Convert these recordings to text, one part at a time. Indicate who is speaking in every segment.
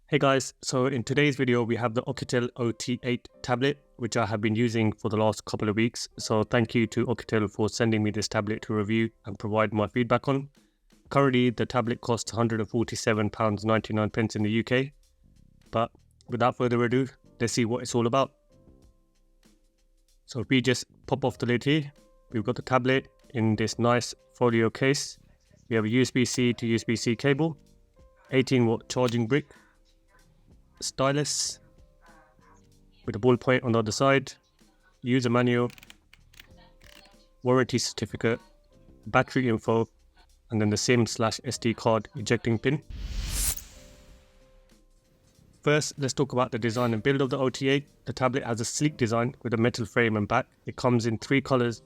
Speaker 1: Hey guys, so in today's video we have the OUKITEL OT8 tablet, which I have been using for the last couple of weeks. So thank you to OUKITEL for sending me this tablet to review and provide my feedback on. Currently the tablet costs £147.99 in the UK, but without further ado, let's see what it's all about. So if we just pop off the lid here, we've got the tablet in this nice folio case. We have a USB-C to USB-C cable, 18-watt charging brick, stylus with a ballpoint on the other side, user manual, warranty certificate, battery info, and then the SIM/SD card ejecting pin. First, let's talk about the design and build of the OT8. The tablet has a sleek design with a metal frame and back. It comes in three colors,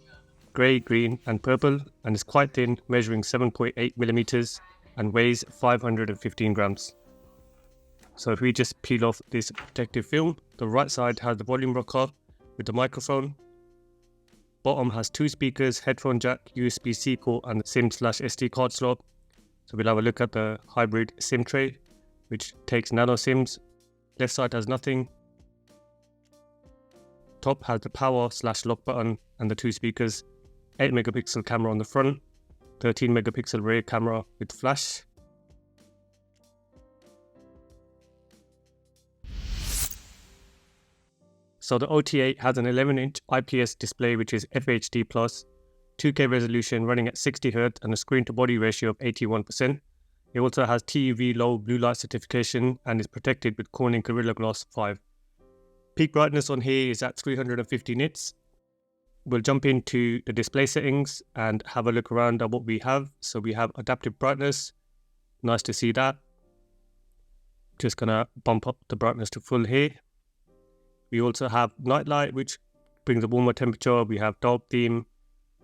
Speaker 1: grey, green and purple, and is quite thin, measuring 7.8 millimeters and weighs 515 grams. So if we just peel off this protective film, the right side has the volume rocker with the microphone. Bottom has two speakers, headphone jack, USB-C port and the SIM/SD card slot. So we'll have a look at the hybrid SIM tray, which takes nano SIMs. Left side has nothing. Top has the power/lock button and the two speakers. 8 megapixel camera on the front, 13 megapixel rear camera with flash. So the OT8 has an 11-inch IPS display which is FHD+, 2K resolution running at 60Hz and a screen-to-body ratio of 81%. It also has TUV low blue light certification and is protected with Corning Gorilla Glass 5. Peak brightness on here is at 350 nits. We'll jump into the display settings and have a look around at what we have. So we have adaptive brightness, nice to see that. Just gonna bump up the brightness to full here. We also have night light, which brings a warmer temperature. We have dark theme,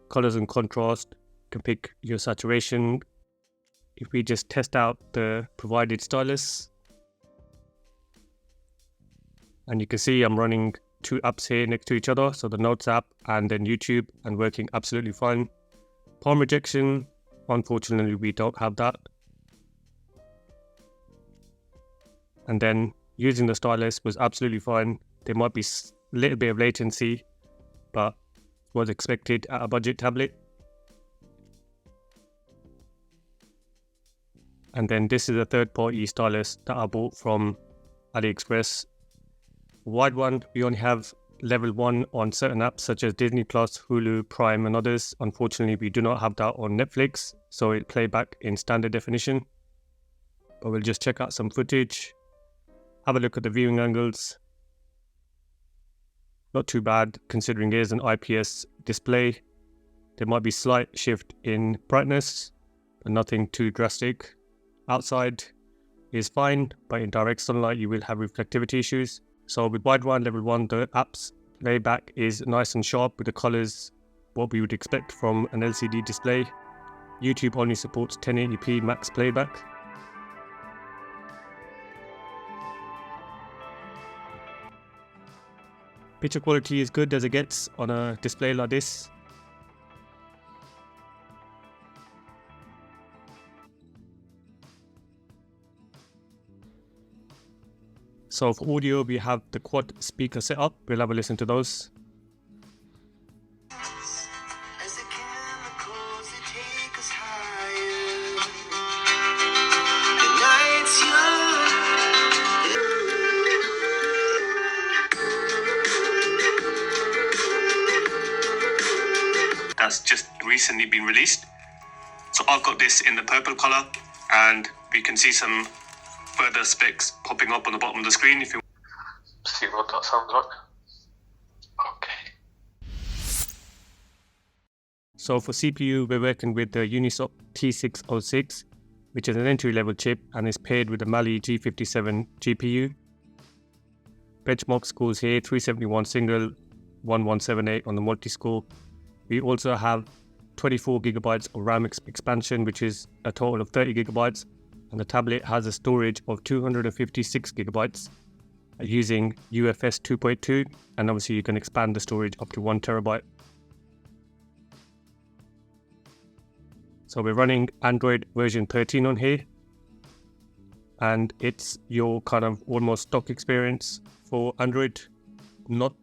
Speaker 1: colors and contrast. You can pick your saturation. If we just test out the provided stylus, and you can see I'm running two apps here next to each other. So the Notes app and then YouTube, and working absolutely fine. Palm rejection, unfortunately we don't have that. And then using the stylus was absolutely fine. There might be a little bit of latency, but was expected at a budget tablet. And then this is a third-party stylus that I bought from AliExpress. Wide one, we only have level 1 on certain apps such as Disney+, Hulu, Prime and others. Unfortunately, we do not have that on Netflix, so it'll play back in standard definition. But we'll just check out some footage, have a look at the viewing angles. Not too bad considering it is an IPS display. There might be slight shift in brightness, but nothing too drastic. Outside is fine, but in direct sunlight you will have reflectivity issues. So with wide one, level 1, the app's playback is nice and sharp with the colors, what we would expect from an LCD display. YouTube only supports 1080p max playback. Picture quality is good as it gets on a display like this. So for audio, we have the quad speaker setup. We'll have a listen to those. That's just recently been released. So I've got this in the purple color, and we can see some further specs popping up on the bottom of the screen if you
Speaker 2: see what that sounds like. Okay.
Speaker 1: So for CPU, we're working with the Unisoc T606, which is an entry-level chip and is paired with the Mali G57 GPU. Benchmark scores here, 371 single, 1178 on the multi-score. We also have 24 gigabytes of RAM expansion, which is a total of 30 gigabytes. And the tablet has a storage of 256 gigabytes using UFS 2.2. And obviously you can expand the storage up to 1 terabyte. So we're running Android version 13 on here. and it's your kind of almost stock experience for Android. Not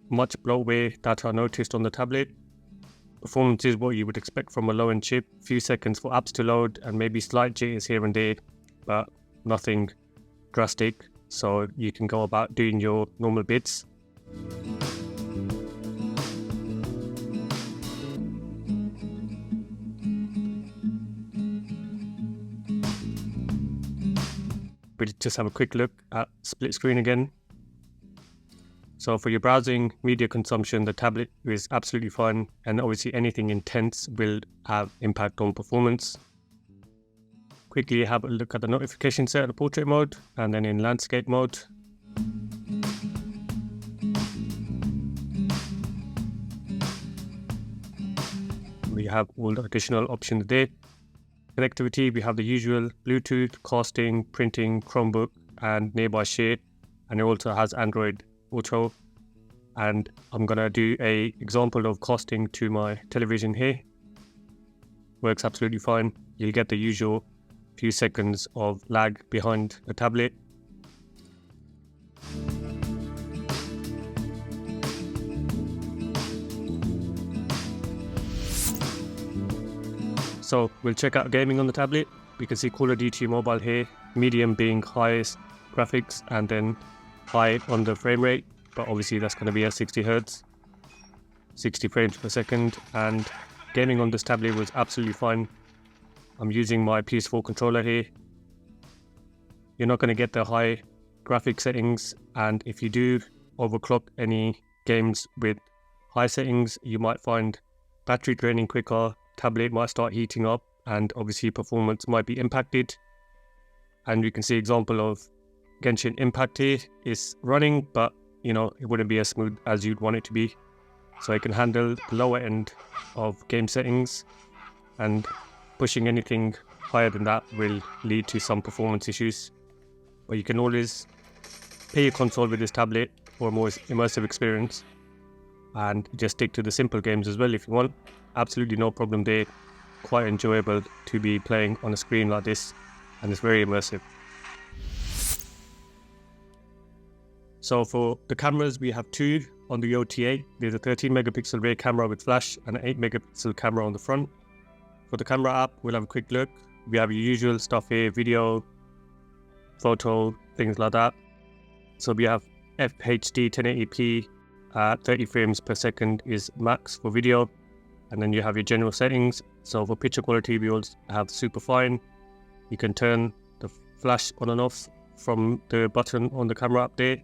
Speaker 1: much bloatware that I noticed on the tablet. Performance is what you would expect from a low-end chip. Few seconds for apps to load and maybe slight jitters here and there, but nothing drastic, so you can go about doing your normal bits. We'll just have a quick look at split screen again. So for your browsing, media consumption, the tablet is absolutely fine, and obviously anything intense will have impact on performance. Quickly have a look at the notification set of portrait mode, and then in landscape mode. We have all the additional options there. Connectivity, we have the usual Bluetooth, casting, printing, Chromebook, and nearby share, and it also has Android Auto. And I'm gonna do a example of casting to my television here. Works absolutely fine. You'll get the usual few seconds of lag behind the tablet. So we'll check out gaming on the tablet. We can see Call of Duty Mobile here, medium being highest graphics and then high on the frame rate, but obviously that's going to be at 60 Hz, 60 frames per second, and gaming on this tablet was absolutely fine. I'm using my PS4 controller here. You're not going to get the high graphic settings, and if you do overclock any games with high settings, you might find battery draining quicker, tablet might start heating up, and obviously performance might be impacted. And you can see example of Genshin Impact here is running, but you know, it wouldn't be as smooth as you'd want it to be. So it can handle the lower end of game settings, and pushing anything higher than that will lead to some performance issues. But you can always pair your console with this tablet for a more immersive experience, and just stick to the simple games as well if you want. Absolutely no problem there. Quite enjoyable to be playing on a screen like this, and it's very immersive. So for the cameras, we have two on the OT8. There's a 13 megapixel rear camera with flash and an 8 megapixel camera on the front. For the camera app, we'll have a quick look. We have your usual stuff here, video, photo, things like that. So we have FHD 1080p at 30 frames per second is max for video. And then you have your general settings. So for picture quality, we also have super fine. You can turn the flash on and off from the button on the camera up there.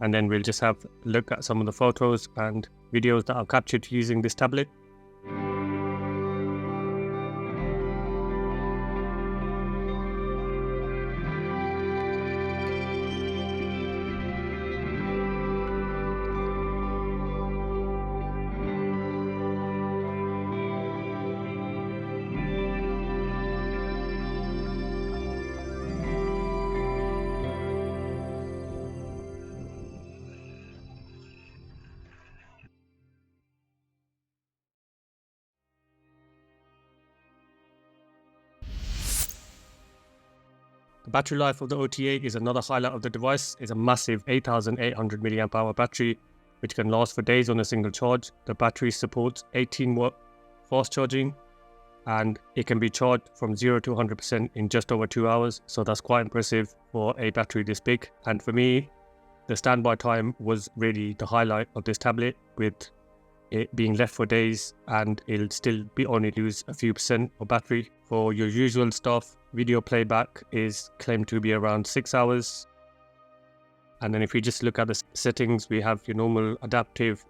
Speaker 1: And then we'll just have a look at some of the photos and videos that I've captured using this tablet. The battery life of the OT8 is another highlight of the device. It's a massive 8800 mAh battery, which can last for days on a single charge. The battery supports 18 watt fast charging, and it can be charged from 0 to 100% in just over 2 hours. So that's quite impressive for a battery this big. And for me, the standby time was really the highlight of this tablet, with it being left for days and it'll still be only lose a few percent of battery. For your usual stuff, video playback is claimed to be around 6 hours. And then if we just look at the settings, we have your normal adaptive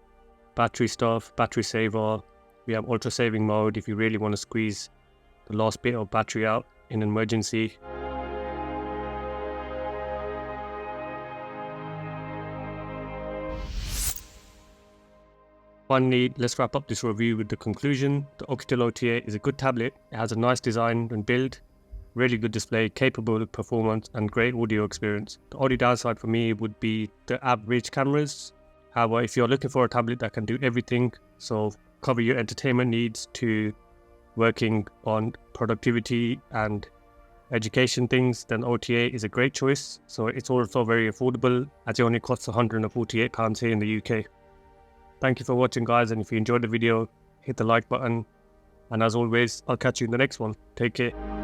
Speaker 1: battery stuff, battery saver. We have ultra saving mode if you really want to squeeze the last bit of battery out in an emergency. Finally, let's wrap up this review with the conclusion. The OUKITEL OT8 is a good tablet. It has a nice design and build, really good display, capable performance, and great audio experience. The only downside for me would be the average cameras. However, if you're looking for a tablet that can do everything, so cover your entertainment needs to working on productivity and education things, then OTA is a great choice. So it's also very affordable as it only costs £148 here in the UK. Thank you for watching, guys, and if you enjoyed the video, hit the like button. And as always, I'll catch you in the next one. Take care.